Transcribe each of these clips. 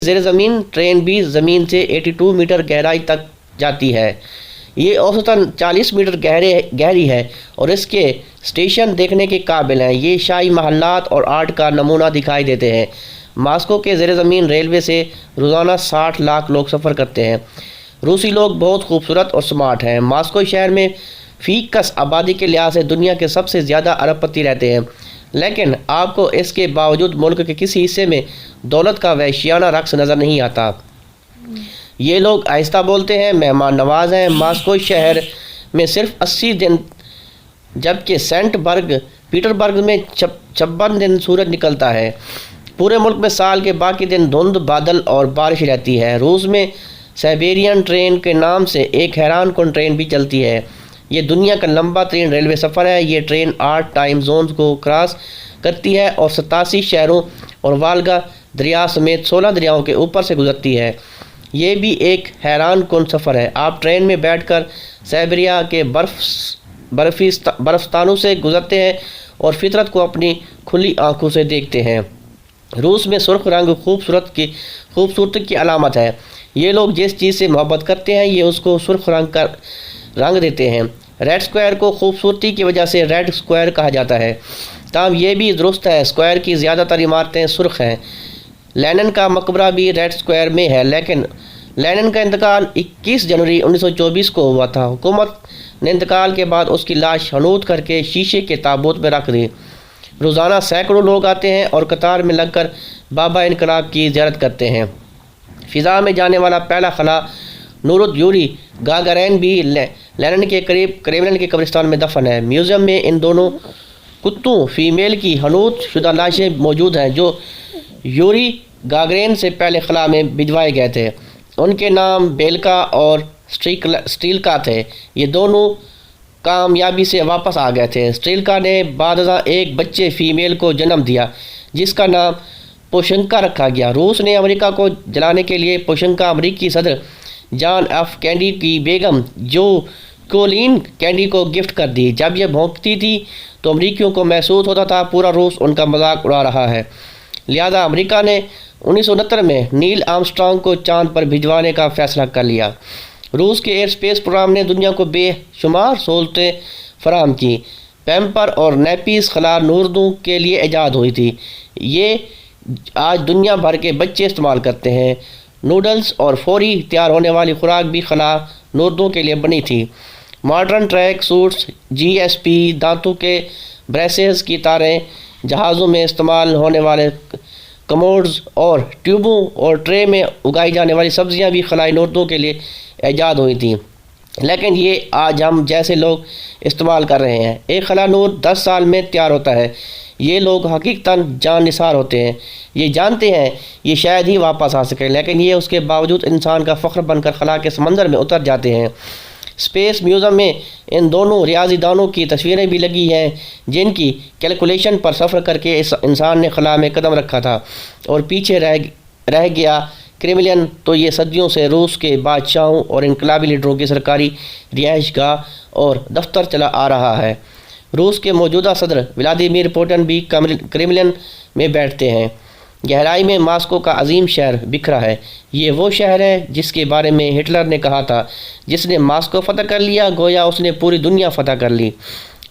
زیر زمین ٹرین بھی زمین سے 82 میٹر گہرائی تک جاتی ہے۔ یہ اوسطاً 40 میٹر گہری ہے اور اس کے اسٹیشن دیکھنے کے قابل ہیں۔ یہ شاہی محلات اور آرٹ کا نمونہ دکھائی دیتے ہیں۔ ماسکو کے زیر زمین ریلوے سے روزانہ 60 لاکھ لوگ سفر کرتے ہیں۔ روسی لوگ بہت خوبصورت اور سمارٹ ہیں۔ ماسکو شہر میں فی کس آبادی کے لحاظ سے دنیا کے سب سے زیادہ ارب پتی رہتے ہیں، لیکن آپ کو اس کے باوجود ملک کے کسی حصے میں دولت کا وحشیانہ رقص نظر نہیں آتا۔ یہ لوگ آہستہ بولتے ہیں، مہمان نواز ہیں۔ ماسکو شہر میں صرف 80 دن جبکہ سینٹ پیٹر برگ میں 56 دن سورج نکلتا ہے۔ پورے ملک میں سال کے باقی دن دھند، بادل اور بارش رہتی ہے۔ روس میں سائبیرین ٹرین کے نام سے ایک حیران کن ٹرین بھی چلتی ہے۔ یہ دنیا کا لمبا ترین ریلوے سفر ہے۔ یہ ٹرین 8 ٹائم زونز کو کراس کرتی ہے اور 87 شہروں اور والگا دریا سمیت 16 دریاؤں کے اوپر سے گزرتی ہے۔ یہ بھی ایک حیران کن سفر ہے۔ آپ ٹرین میں بیٹھ کر سائبیریا کے برفستانوں سے گزرتے ہیں اور فطرت کو اپنی کھلی آنکھوں سے دیکھتے ہیں۔ روس میں سرخ رنگ خوبصورتی کی علامت ہے۔ یہ لوگ جس چیز سے محبت کرتے ہیں یہ اس کو سرخ رنگ دیتے ہیں۔ ریڈ اسکوائر کو خوبصورتی کی وجہ سے ریڈ اسکوائر کہا جاتا ہے، تاہم یہ بھی درست ہے، اسکوائر کی زیادہ تر عمارتیں سرخ ہیں۔ لینن کا مقبرہ بھی ریڈ اسکوائر میں ہے، لیکن لینن کا انتقال 21 جنوری 1924 کو ہوا تھا۔ حکومت نے انتقال کے بعد اس کی لاش حنوط کر کے شیشے کے تابوت میں رکھ دی۔ روزانہ سینکڑوں لوگ آتے ہیں اور قطار میں لگ کر بابا انقلاب کی زیارت کرتے ہیں۔ فضا میں جانے والا پہلا خلا نورد یوری گاگارین بھی لینن کے قریب کریملن کے قبرستان میں دفن ہے۔ میوزیم میں ان دونوں کتوں فیمیل کی حنوط شدہ لاشیں موجود ہیں جو یوری گاگارین سے پہلے خلا میں بھجوائے گئے تھے۔ ان کے نام بیلکا اور سٹریلکا تھے۔ یہ دونوں کامیابی سے واپس آ گئے تھے۔ سٹریلکا نے بعد ازاں ایک بچے فیمیل کو جنم دیا جس کا نام پوشنکا رکھا گیا۔ روس نے امریکہ کو جلانے کے لیے پوشنکا امریکی صدر جان ایف کینیڈی کی بیگم جوکولین کینیڈی کو گفٹ کر دی۔ جب یہ بھونکتی تھی تو امریکیوں کو محسوس ہوتا تھا پورا روس ان کا مذاق اڑا رہا ہے، لہذا امریکہ نے 1969 میں نیل آرمسٹرانگ کو چاند پر بھجوانے کا فیصلہ کر لیا۔ روس کے ایئر اسپیس پروگرام نے دنیا کو بے شمار سہولتیں فراہم کی۔ پیمپر اور نیپیز خلا نوردوں کے لیے ایجاد ہوئی تھی۔ یہ آج دنیا بھر کے بچے استعمال کرتے ہیں۔ نوڈلز اور فوری تیار ہونے والی خوراک بھی خلا نوردوں کے لیے بنی تھی۔ ماڈرن ٹریک سوٹس، جی ایس پی، دانتوں کے بریسز کی تاریں، جہازوں میں استعمال ہونے والے کموڈز اور ٹیوبوں اور ٹرے میں اگائی جانے والی سبزیاں بھی خلائی نوردوں کے لیے ایجاد ہوئی تھیں، لیکن یہ آج ہم جیسے لوگ استعمال کر رہے ہیں۔ ایک خلا نور 10 سال میں تیار ہوتا ہے۔ یہ لوگ حقیقتاً جان نثار ہوتے ہیں، یہ جانتے ہیں یہ شاید ہی واپس آ سکے، لیکن یہ اس کے باوجود انسان کا فخر بن کر خلا کے سمندر میں اتر جاتے ہیں۔ اسپیس میوزیم میں ان دونوں ریاضی دانوں کی تصویریں بھی لگی ہیں جن کی کیلکولیشن پر سفر کر کے اس انسان نے خلا میں قدم رکھا تھا اور پیچھے رہ گیا۔ کریملن تو یہ صدیوں سے روس کے بادشاہوں اور انقلابی لیڈروں کی سرکاری رہائش گاہ اور دفتر چلا آ رہا ہے۔ روس کے موجودہ صدر ولادیمیر پوٹن بھی کریملن میں بیٹھتے ہیں۔ گہرائی میں ماسکو کا عظیم شہر بکھرا ہے۔ یہ وہ شہر ہے جس کے بارے میں ہٹلر نے کہا تھا، جس نے ماسکو فتح کر لیا گویا اس نے پوری دنیا فتح کر لی،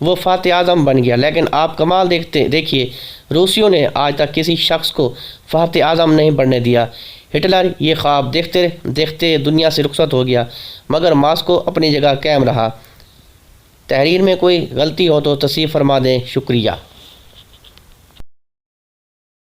وہ فاتح اعظم بن گیا۔ لیکن آپ کمال دیکھیے، روسیوں نے آج تک کسی شخص کو فاتح اعظم نہیں بننے دیا۔ ہٹلر یہ خواب دیکھتے دیکھتے دنیا سے رخصت ہو گیا، مگر ماسکو اپنی جگہ قائم رہا۔ تحریر میں کوئی غلطی ہو تو تصحیح فرما دیں۔ شکریہ۔